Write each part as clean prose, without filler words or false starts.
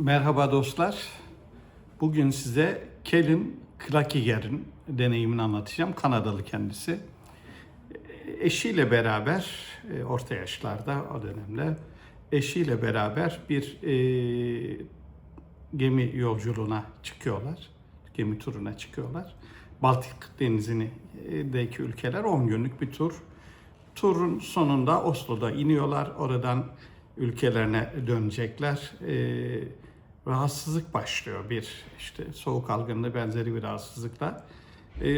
Merhaba dostlar. Bugün size Kelin Klakiger'in deneyimini anlatacağım. Kanadalı kendisi. Eşiyle beraber, orta yaşlarda o dönemde, eşiyle beraber bir gemi yolculuğuna çıkıyorlar. Gemi turuna çıkıyorlar. Baltık Denizi'ndeki ülkeler 10 günlük bir tur. Turun sonunda Oslo'da iniyorlar. Oradan ülkelerine dönecekler. Rahatsızlık başlıyor, bir işte soğuk algınlığı benzeri bir rahatsızlıkla.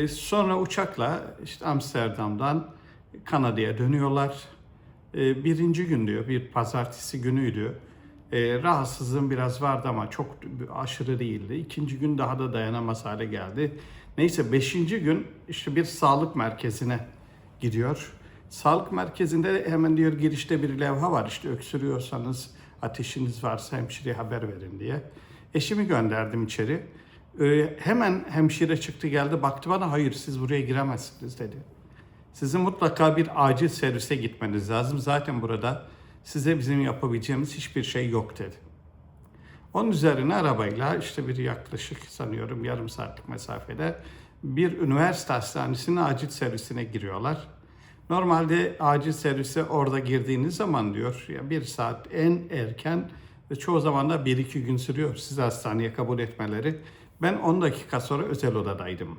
Sonra uçakla işte Amsterdam'dan Kanada'ya dönüyorlar. Birinci gün diyor, bir pazartesi günüydü. Rahatsızlığım biraz vardı ama çok aşırı değildi. İkinci gün daha da dayanamaz hale geldi. Neyse, beşinci gün işte bir sağlık merkezine gidiyor. Sağlık merkezinde hemen diyor girişte bir levha var, işte öksürüyorsanız, ateşiniz varsa hemşireye haber verin diye. Eşimi gönderdim içeri. Hemen hemşire çıktı geldi, baktı bana, hayır siz buraya giremezsiniz dedi. Sizin mutlaka bir acil servise gitmeniz lazım. Zaten burada size bizim yapabileceğimiz hiçbir şey yok dedi. Onun üzerine arabayla işte bir yaklaşık sanıyorum yarım saatlik mesafede bir üniversite hastanesinin acil servisine giriyorlar. Normalde acil servise orada girdiğiniz zaman diyor ya bir saat en erken ve çoğu zaman da 1-2 gün sürüyor sizi hastaneye kabul etmeleri. Ben 10 dakika sonra özel odadaydım.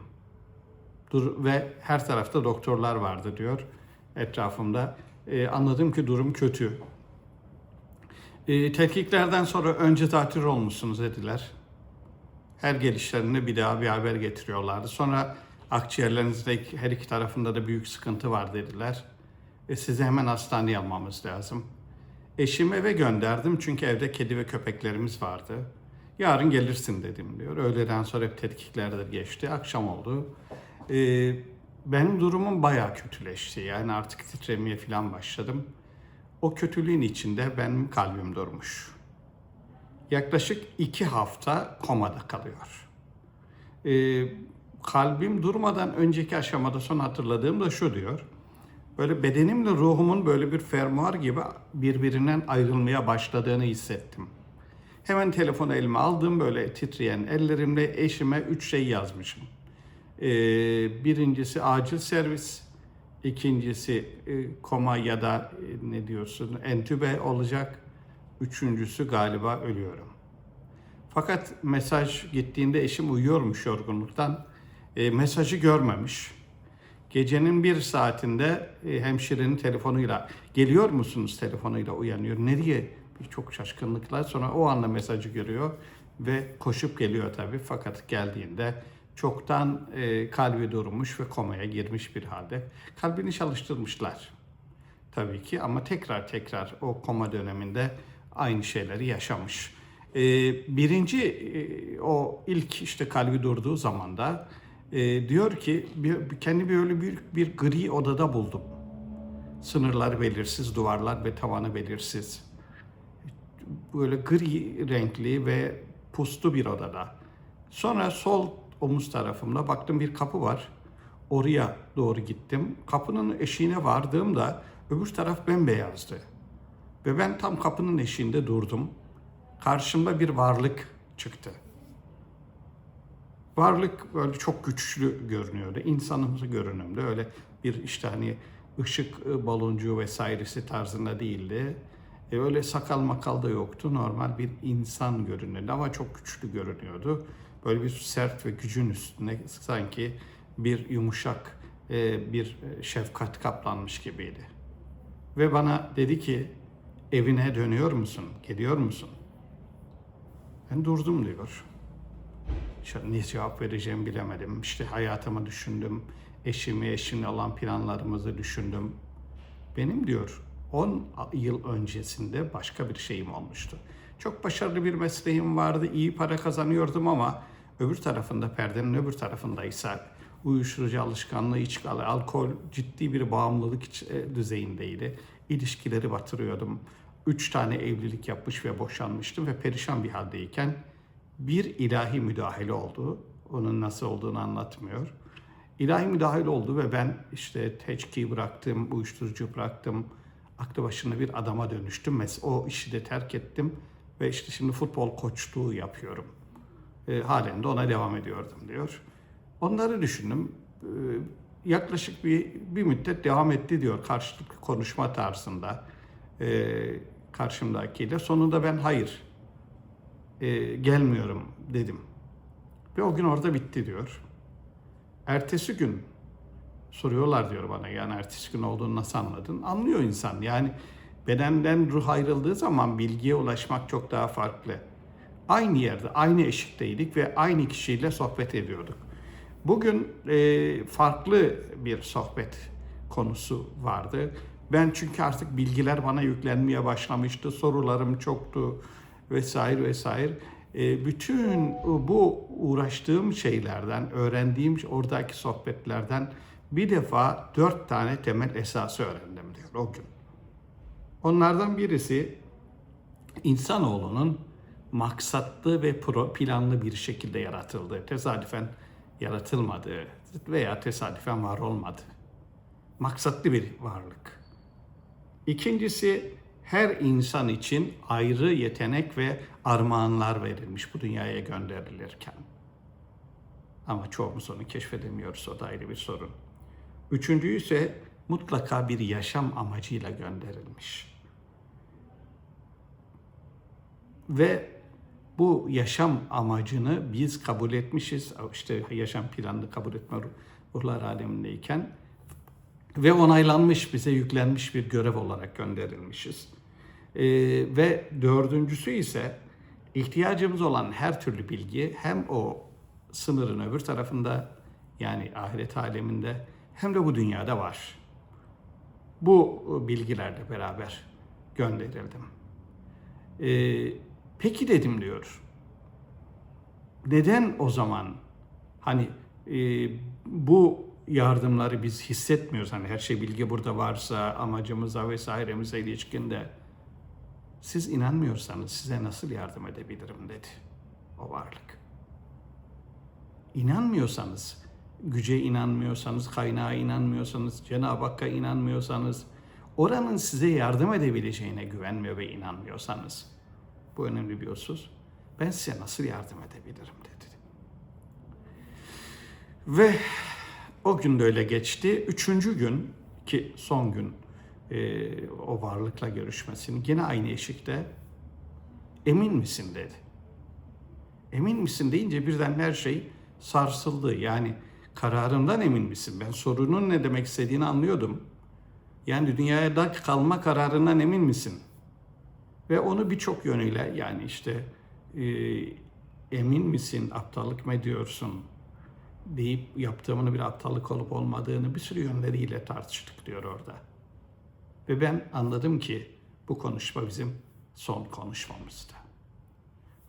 Ve her tarafta doktorlar vardı diyor etrafımda. Anladım ki durum kötü. Tetkiklerden sonra önce tatil olmuşsunuz dediler. Her gelişlerinde bir daha bir haber getiriyorlardı. Sonra akciğerlerinizde her iki tarafında da büyük sıkıntı var dediler. Sizi hemen hastaneye almamız lazım. Eşimi eve gönderdim çünkü evde kedi ve köpeklerimiz vardı. Yarın gelirsin dedim diyor. Öğleden sonra hep tetkiklerde geçti. Akşam oldu. Benim durumum bayağı kötüleşti. Yani artık titremeye falan başladım. O kötülüğün içinde benim kalbim durmuş. Yaklaşık 2 hafta komada kalıyor. Kalbim durmadan önceki aşamada son hatırladığım da şu diyor. Böyle bedenimle ruhumun böyle bir fermuar gibi birbirinden ayrılmaya başladığını hissettim. Hemen telefonu elime aldım, böyle titreyen ellerimle eşime 3 şey yazmışım. Birincisi acil servis, ikincisi koma ya da ne diyorsun entübe olacak, üçüncüsü galiba ölüyorum. Fakat mesaj gittiğinde eşim uyuyormuş yorgunluktan, mesajı görmemiş. Gecenin bir saatinde hemşirenin telefonuyla, geliyor musunuz telefonuyla uyanıyor. Nereye? Çok şaşkınlıkla sonra o anda mesajı görüyor ve koşup geliyor tabii. Fakat geldiğinde çoktan kalbi durmuş ve komaya girmiş bir halde. Kalbini çalıştırmışlar tabii ki ama tekrar o koma döneminde aynı şeyleri yaşamış. Birinci o ilk işte kalbi durduğu zaman da diyor ki kendi böyle bir gri odada buldum. Sınırlar belirsiz, duvarlar ve tavanı belirsiz. Böyle gri renkli ve puslu bir odada. Sonra sol omuz tarafımda baktım bir kapı var. Oraya doğru gittim. Kapının eşiğine vardığımda öbür taraf bembeyazdı. Ve ben tam kapının eşiğinde durdum. Karşımda bir varlık çıktı. Varlık böyle çok güçlü görünüyordu. İnsanımsı görünümde, öyle bir işte hani ışık baloncuğu vesairesi tarzında değildi. Öyle sakal makal da yoktu. Normal bir insan görünüyordu ama çok güçlü görünüyordu. Böyle bir sert ve gücün üstüne sanki bir yumuşak bir şefkat kaplanmış gibiydi. Ve bana dedi ki evine dönüyor musun? Geliyor musun? Ben durdum diyor. İşte ne cevap vereceğimi bilemedim. İşte hayatımı düşündüm. Eşimle olan planlarımızı düşündüm. Benim diyor 10 yıl öncesinde başka bir şeyim olmuştu. Çok başarılı bir mesleğim vardı. İyi para kazanıyordum ama öbür tarafında, perdenin öbür tarafındaysa uyuşturucu alışkanlığı, içki, alkol, ciddi bir bağımlılık düzeyindeydi. İlişkileri batırıyordum. 3 tane evlilik yapmış ve boşanmıştım ve perişan bir haldeyken bir ilahi müdahale oldu. Onun nasıl olduğunu anlatmıyor. İlahi müdahale oldu ve ben işte içkiyi bıraktım, uyuşturucu bıraktım. Aklı başında bir adama dönüştüm. O işi de terk ettim ve işte şimdi futbol koçluğu yapıyorum. Halen de ona devam ediyordum diyor. Onları düşündüm. Yaklaşık bir müddet devam etti diyor karşılıklı konuşma tarzında karşımdakiyle. Sonunda ben hayır gelmiyorum dedim. Ve o gün orada bitti diyor. Ertesi gün soruyorlar diyor bana, yani ertesi gün olduğunu nasıl anladın? Anlıyor insan. Yani bedenden ruh ayrıldığı zaman bilgiye ulaşmak çok daha farklı. Aynı yerde, aynı eşikteydik ve aynı kişiyle sohbet ediyorduk. Bugün farklı bir sohbet konusu vardı. Ben çünkü artık bilgiler bana yüklenmeye başlamıştı, sorularım çoktu vesaire vesaire. Bütün bu uğraştığım şeylerden, öğrendiğim oradaki sohbetlerden bir defa 4 tane temel esası öğrendim diyor o gün. Onlardan birisi insanoğlunun maksatlı ve planlı bir şekilde yaratıldığı, tesadüfen yaratılmadığı veya tesadüfen var olmadığı, maksatlı bir varlık. İkincisi, her insan için ayrı yetenek ve armağanlar verilmiş bu dünyaya gönderilirken. Ama çoğumuz onu keşfedemiyoruz, o da ayrı bir sorun. Üçüncü ise mutlaka bir yaşam amacıyla gönderilmiş. Ve bu yaşam amacını biz kabul etmişiz. İşte yaşam planını kabul etme ruhlar alemindeyken ve onaylanmış, bize yüklenmiş bir görev olarak gönderilmişiz. Ve dördüncüsü ise ihtiyacımız olan her türlü bilgi hem o sınırın öbür tarafında, yani ahiret aleminde, hem de bu dünyada var. Bu bilgilerle beraber gönderildim. Peki dedim diyor. Neden o zaman hani bu yardımları biz hissetmiyoruz? Hani her şey bilgi burada varsa, amacımıza vesairemize ilişkinde siz inanmıyorsanız size nasıl yardım edebilirim dedi o varlık. İnanmıyorsanız, güce inanmıyorsanız, kaynağa inanmıyorsanız, Cenab-ı Hakk'a inanmıyorsanız, oranın size yardım edebileceğine güvenmiyor ve inanmıyorsanız, bu önemli bir husus, ben size nasıl yardım edebilirim dedi. Ve o gün de öyle geçti. Üçüncü gün, ki son gün o varlıkla görüşmesini, yine aynı eşikte, emin misin dedi. Emin misin deyince birden her şey sarsıldı. Yani kararından emin misin? Ben sorunun ne demek istediğini anlıyordum. Yani dünyada kalma kararından emin misin? Ve onu birçok yönüyle, yani işte emin misin, aptallık mı ediyorsun deyip yaptığımın bir aptallık olup olmadığını bir sürü yönleriyle tartıştık diyor orada. Ve ben anladım ki bu konuşma bizim son konuşmamızdı.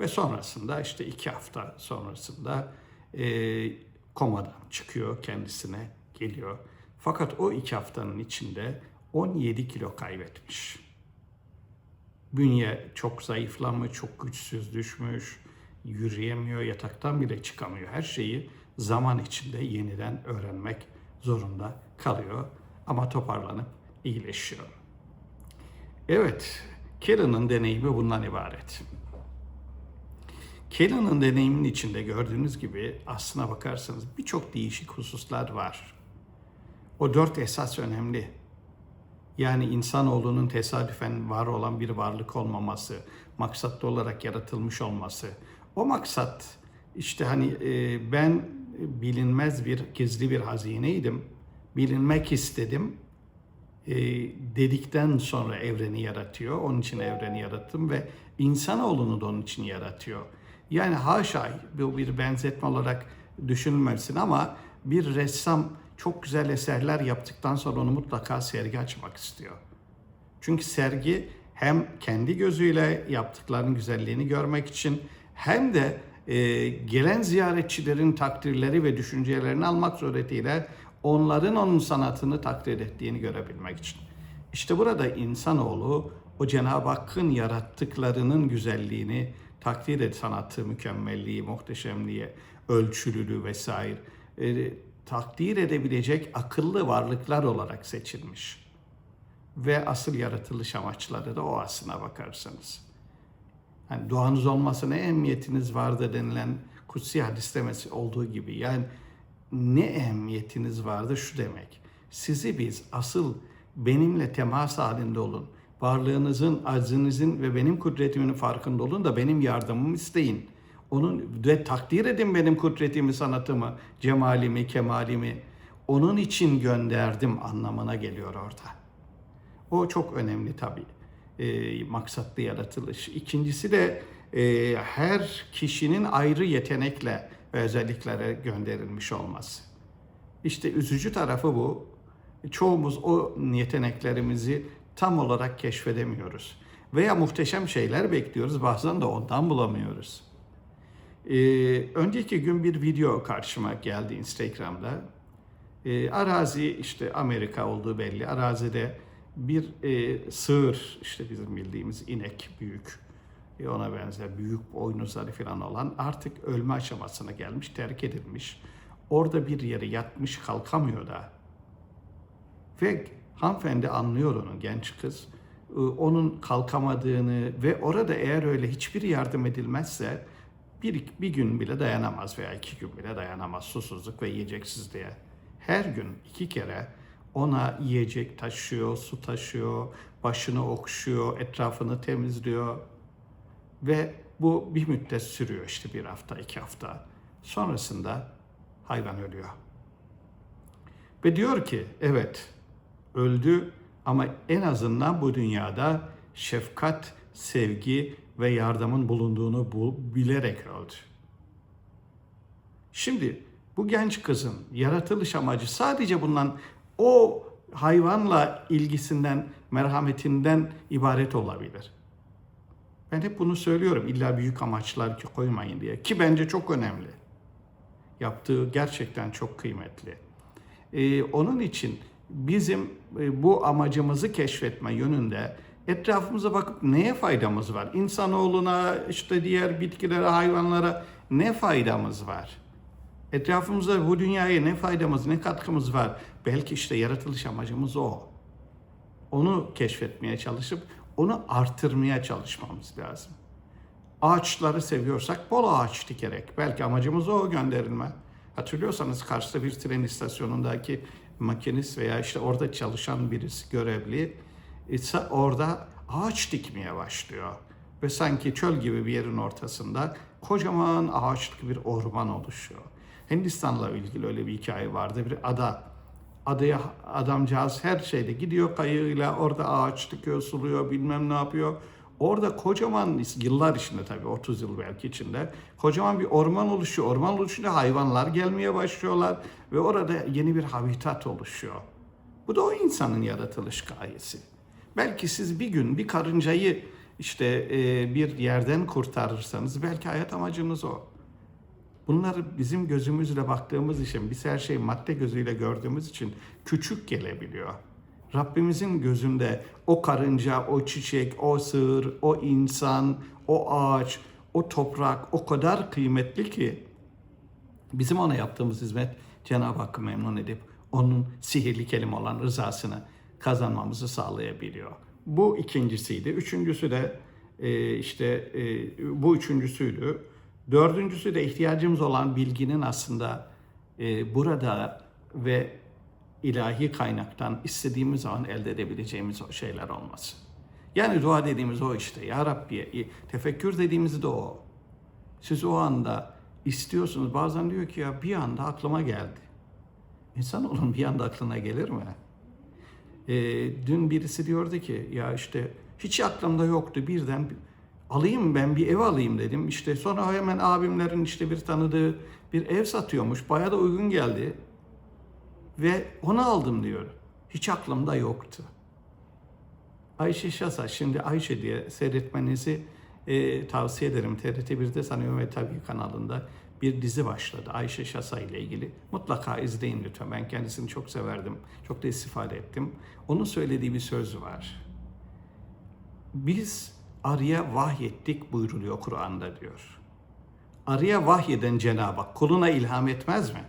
Ve sonrasında işte 2 hafta sonrasında komadan çıkıyor, kendisine geliyor. Fakat o 2 haftanın içinde 17 kilo kaybetmiş. Bünye çok zayıflamış, çok güçsüz düşmüş, yürüyemiyor, yataktan bile çıkamıyor. Her şeyi zaman içinde yeniden öğrenmek zorunda kalıyor ama toparlanıp iyileşiyor. Evet, Kelly'nin deneyimi bundan ibaret. Kelly'nin deneyiminin içinde gördüğünüz gibi aslına bakarsanız birçok değişik hususlar var. O 4 esas önemli. Yani insanoğlunun tesadüfen var olan bir varlık olmaması, maksatlı olarak yaratılmış olması. O maksat işte hani ben bilinmez bir gizli bir hazineydim, bilinmek istedim dedikten sonra evreni yaratıyor. Onun için evreni yarattım ve insanoğlunu da onun için yaratıyor. Yani haşa bu bir benzetme olarak düşünülmesin ama bir ressam çok güzel eserler yaptıktan sonra onu mutlaka sergi açmak istiyor. Çünkü sergi hem kendi gözüyle yaptıklarının güzelliğini görmek için hem de gelen ziyaretçilerin takdirleri ve düşüncelerini almak suretiyle onların onun sanatını takdir ettiğini görebilmek için. İşte burada insanoğlu o Cenab-ı Hakk'ın yarattıklarının güzelliğini takdir et, sanatı, mükemmelliği, muhteşemliği, ölçülülüğü vesaire takdir edebilecek akıllı varlıklar olarak seçilmiş. Ve asıl yaratılış amaçları da o aslına bakarsanız. hani duanız olmasa ne ehemmiyetiniz vardı denilen kutsi hadis olduğu gibi. Yani ne ehemmiyetiniz vardı şu demek. Sizi biz asıl benimle temas halinde olun. Varlığınızın, aczinizin ve benim kudretimin farkında olun da benim yardımımı isteyin. Onun ve takdir edin benim kudretimi, sanatımı, cemalimi, kemalimi. Onun için gönderdim anlamına geliyor orada. O çok önemli tabii. Maksatlı yaratılış. İkincisi de her kişinin ayrı yetenekle ve özelliklere gönderilmiş olması. İşte üzücü tarafı bu. Çoğumuz o yeteneklerimizi tam olarak keşfedemiyoruz. Veya muhteşem şeyler bekliyoruz, bazen de ondan bulamıyoruz. Önceki gün bir video karşıma geldi Instagram'da. Arazi, işte Amerika olduğu belli. Arazide bir sığır, işte bizim bildiğimiz inek, büyük, ona benzer büyük boynuzları falan olan, artık ölme aşamasına gelmiş, terk edilmiş. Orada bir yere yatmış, kalkamıyor da. Ve hanımefendi anlıyor, onu, genç kız, onun kalkamadığını ve orada eğer öyle hiçbir yardım edilmezse bir gün bile dayanamaz veya 2 gün bile dayanamaz, susuzluk ve yiyeceksizliğe. Her gün 2 kere ona yiyecek taşıyor, su taşıyor, başını okşuyor, etrafını temizliyor ve bu bir müddet sürüyor, işte 1 hafta, 2 hafta. Sonrasında hayvan ölüyor. Ve diyor ki evet, öldü ama en azından bu dünyada şefkat, sevgi ve yardımın bulunduğunu bilerek öldü. Şimdi bu genç kızın yaratılış amacı sadece bundan, o hayvanla ilgisinden, merhametinden ibaret olabilir. Ben hep bunu söylüyorum, illa büyük amaçlar ki koymayın diye, ki bence çok önemli. Yaptığı gerçekten çok kıymetli. Onun için bizim bu amacımızı keşfetme yönünde etrafımıza bakıp neye faydamız var? İnsanoğluna, işte diğer bitkilere, hayvanlara ne faydamız var? Etrafımızda bu dünyaya ne faydamız, ne katkımız var? Belki işte yaratılış amacımız o. Onu keşfetmeye çalışıp onu artırmaya çalışmamız lazım. Ağaçları seviyorsak bol ağaç dikerek, belki amacımız o, gönderilme. Hatırlıyorsanız Kars'ta bir tren istasyonundaki makinist veya işte orada çalışan birisi, görevli, orada ağaç dikmeye başlıyor. Ve sanki çöl gibi bir yerin ortasında kocaman ağaçlık bir orman oluşuyor. Hindistan'la ilgili öyle bir hikaye vardı. Bir ada. Adaya adamcağız her şeyde gidiyor kayığıyla, orada ağaç dikiyor, suluyor, bilmem ne yapıyor. Orada kocaman, yıllar içinde tabii 30 yıl belki içinde, kocaman bir orman oluşuyor. Orman oluşunca hayvanlar gelmeye başlıyorlar ve orada yeni bir habitat oluşuyor. Bu da o insanın yaratılış gayesi. Belki siz bir gün bir karıncayı işte bir yerden kurtarırsanız belki hayat amacınız o. Bunları bizim gözümüzle baktığımız için, biz her şeyi madde gözüyle gördüğümüz için küçük gelebiliyor. Rabbimizin gözünde o karınca, o çiçek, o sığır, o insan, o ağaç, o toprak o kadar kıymetli ki bizim ona yaptığımız hizmet Cenab-ı Hakk'ı memnun edip onun sihirli kelime olan rızasını kazanmamızı sağlayabiliyor. Bu ikincisiydi. Üçüncüsü de bu üçüncüsüydü. Dördüncüsü de ihtiyacımız olan bilginin aslında burada ve ilahi kaynaktan istediğimiz zaman elde edebileceğimiz o şeyler olması. Yani dua dediğimiz o işte. Ya Rabbi, tefekkür dediğimiz de o. Siz o anda istiyorsunuz. Bazen diyor ki ya bir anda aklıma geldi. İnsanoğlunun bir anda aklına gelir mi? Dün birisi diyordu ki ya işte hiç aklımda yoktu, birden alayım, ben bir ev alayım dedim. İşte sonra hemen abimlerin işte bir tanıdığı bir ev satıyormuş. Bayağı da uygun geldi. Ve onu aldım diyor. Hiç aklımda yoktu. Ayşe Şasa, şimdi Ayşe diye seyretmenizi tavsiye ederim. TRT1'de sanıyorum ve tabii kanalında bir dizi başladı Ayşe Şasa ile ilgili. Mutlaka izleyin lütfen. Ben kendisini çok severdim. Çok da istifade ettim. Onun söylediği bir söz var. Biz arıya vahyettik buyruluyor Kur'an'da diyor. Arıya vahyeden Cenab-ı Hak kuluna ilham etmez mi?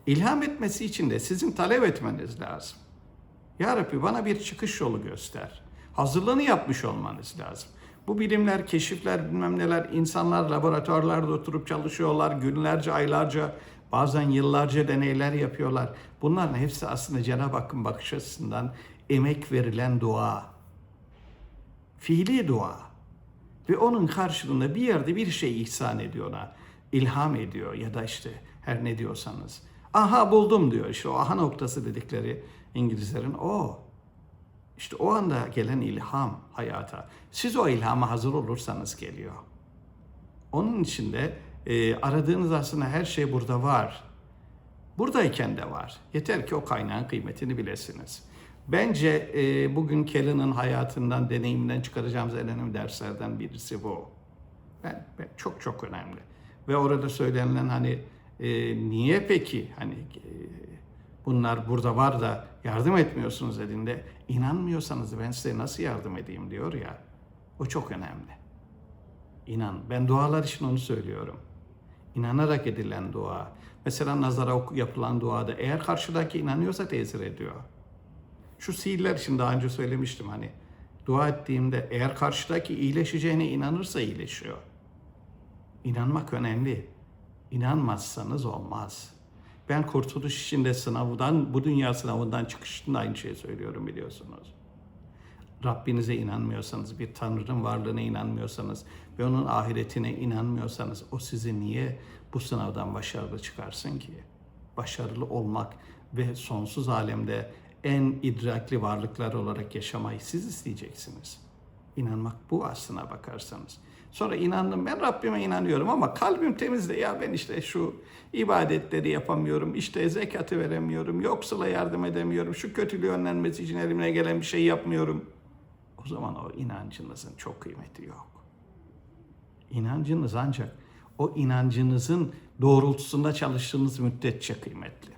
İlham etmesi için de sizin talep etmeniz lazım. Ya Rabbi bana bir çıkış yolu göster. Hazırlığını yapmış olmanız lazım. Bu bilimler, keşifler, bilmem neler, insanlar laboratuvarlarda oturup çalışıyorlar, günlerce, aylarca, bazen yıllarca deneyler yapıyorlar. Bunların hepsi aslında Cenab-ı Hakk'ın bakış açısından emek verilen dua. Fiili dua. Ve onun karşılığında bir yerde bir şey ihsan ediyor ona. İlham ediyor ya da işte her ne diyorsanız. Aha buldum diyor. İşte o aha noktası dedikleri İngilizlerin o. İşte o anda gelen ilham hayata. Siz o ilhama hazır olursanız geliyor. Onun için de aradığınız aslında her şey burada var. Buradayken de var. Yeter ki o kaynağın kıymetini bilesiniz. Bence bugün Kelly'nin hayatından, deneyiminden çıkaracağımız en önemli derslerden birisi bu. Ben çok çok önemli. Ve orada söylenilen hani niye peki hani bunlar burada var da yardım etmiyorsunuz dediğinde inanmıyorsanız ben size nasıl yardım edeyim diyor ya. O çok önemli. İnan. Ben dualar için onu söylüyorum. İnanarak edilen dua. Mesela nazara yapılan duada eğer karşıdaki inanıyorsa tesir ediyor. Şu sihirler için daha önce söylemiştim hani. Dua ettiğimde eğer karşıdaki iyileşeceğine inanırsa iyileşiyor. İnanmak önemli. İnanmazsanız olmaz. Ben kurtuluş içinde sınavdan, bu dünya sınavından çıkışında aynı şeyi söylüyorum biliyorsunuz. Rabbinize inanmıyorsanız, bir Tanrı'nın varlığına inanmıyorsanız ve onun ahiretine inanmıyorsanız o sizi niye bu sınavdan başarılı çıkarsın ki? Başarılı olmak ve sonsuz alemde en idrakli varlıklar olarak yaşamayı siz isteyeceksiniz. İnanmak bu aslına bakarsanız. Sonra inandım, ben Rabbime inanıyorum ama kalbim temiz de ya ben işte şu ibadetleri yapamıyorum, işte zekatı veremiyorum, yoksula yardım edemiyorum, şu kötülüğü önlenmesi için elimine gelen bir şey yapmıyorum. O zaman o inancınızın çok kıymeti yok. İnancınız ancak o inancınızın doğrultusunda çalıştığınız müddetçe kıymetli.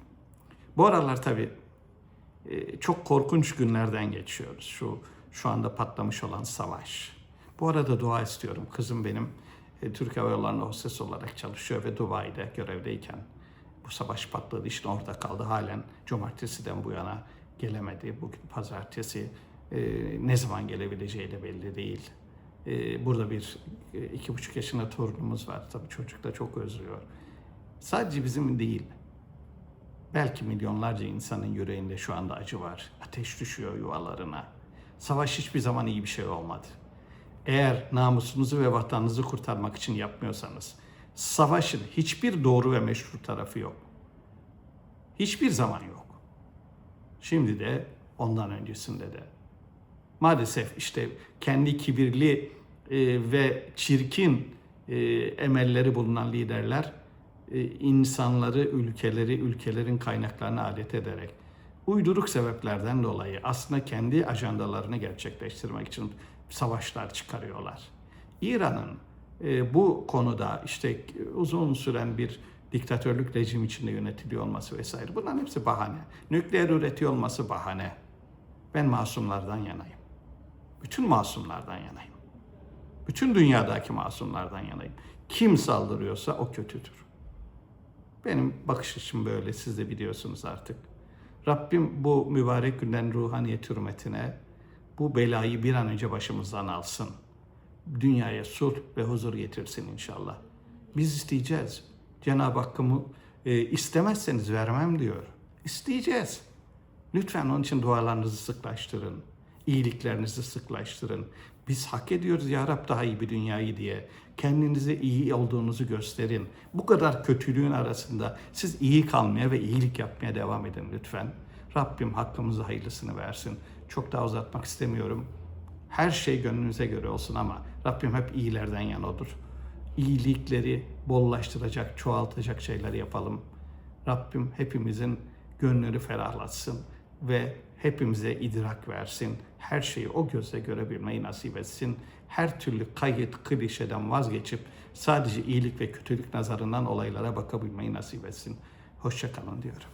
Bu aralar tabii çok korkunç günlerden geçiyoruz. Şu anda patlamış olan savaş. Bu arada dua istiyorum. Kızım benim Türk Hava Yolları'nda hostes olarak çalışıyor ve Dubai'de görevdeyken bu savaş patladı. İşte orada kaldı. Halen cumartesiden bu yana gelemedi. Bugün pazartesi. Ne zaman gelebileceği de belli değil. Burada bir 2,5 yaşında torunumuz var. Tabii çocuk da çok özlüyor. Sadece bizim değil. Belki milyonlarca insanın yüreğinde şu anda acı var. Ateş düşüyor yuvalarına. Savaş hiçbir zaman iyi bir şey olmadı. Eğer namusunuzu ve vatanınızı kurtarmak için yapmıyorsanız, savaşın hiçbir doğru ve meşru tarafı yok. Hiçbir zaman yok. Şimdi de ondan öncesinde de. Maalesef işte kendi kibirli ve çirkin emelleri bulunan liderler insanları, ülkelerin kaynaklarını alet ederek uyduruk sebeplerden dolayı aslında kendi ajandalarını gerçekleştirmek için savaşlar çıkarıyorlar. İran'ın bu konuda işte uzun süren bir diktatörlük rejim içinde yönetiliyor olması vesaire bunların hepsi bahane. Nükleer üretiyor olması bahane. Ben masumlardan yanayım. Bütün masumlardan yanayım. Bütün dünyadaki masumlardan yanayım. Kim saldırıyorsa o kötüdür. Benim bakış açım böyle, siz de biliyorsunuz artık. Rabbim bu mübarek günden ruhaniyet hürmetine bu belayı bir an önce başımızdan alsın. Dünyaya sulh ve huzur getirsin inşallah. Biz isteyeceğiz. Cenab-ı Hakk'ımı istemezseniz vermem diyor. İsteyeceğiz. Lütfen onun için dualarınızı sıklaştırın. İyiliklerinizi sıklaştırın. Biz hak ediyoruz ya Rab daha iyi bir dünyayı diye. Kendinize iyi olduğunuzu gösterin. Bu kadar kötülüğün arasında siz iyi kalmaya ve iyilik yapmaya devam edin lütfen. Rabbim hakkımızda hayırlısını versin. Çok daha uzatmak istemiyorum. Her şey gönlünüze göre olsun ama Rabbim hep iyilerden yana odur. İyilikleri bollaştıracak, çoğaltacak şeyler yapalım. Rabbim hepimizin gönlünü ferahlatsın ve hepimize idrak versin. Her şeyi o gözle görebilmeyi nasip etsin. Her türlü kayıt, klişeden vazgeçip sadece iyilik ve kötülük nazarından olaylara bakabilmeyi nasip etsin. Hoşça kalın diyorum.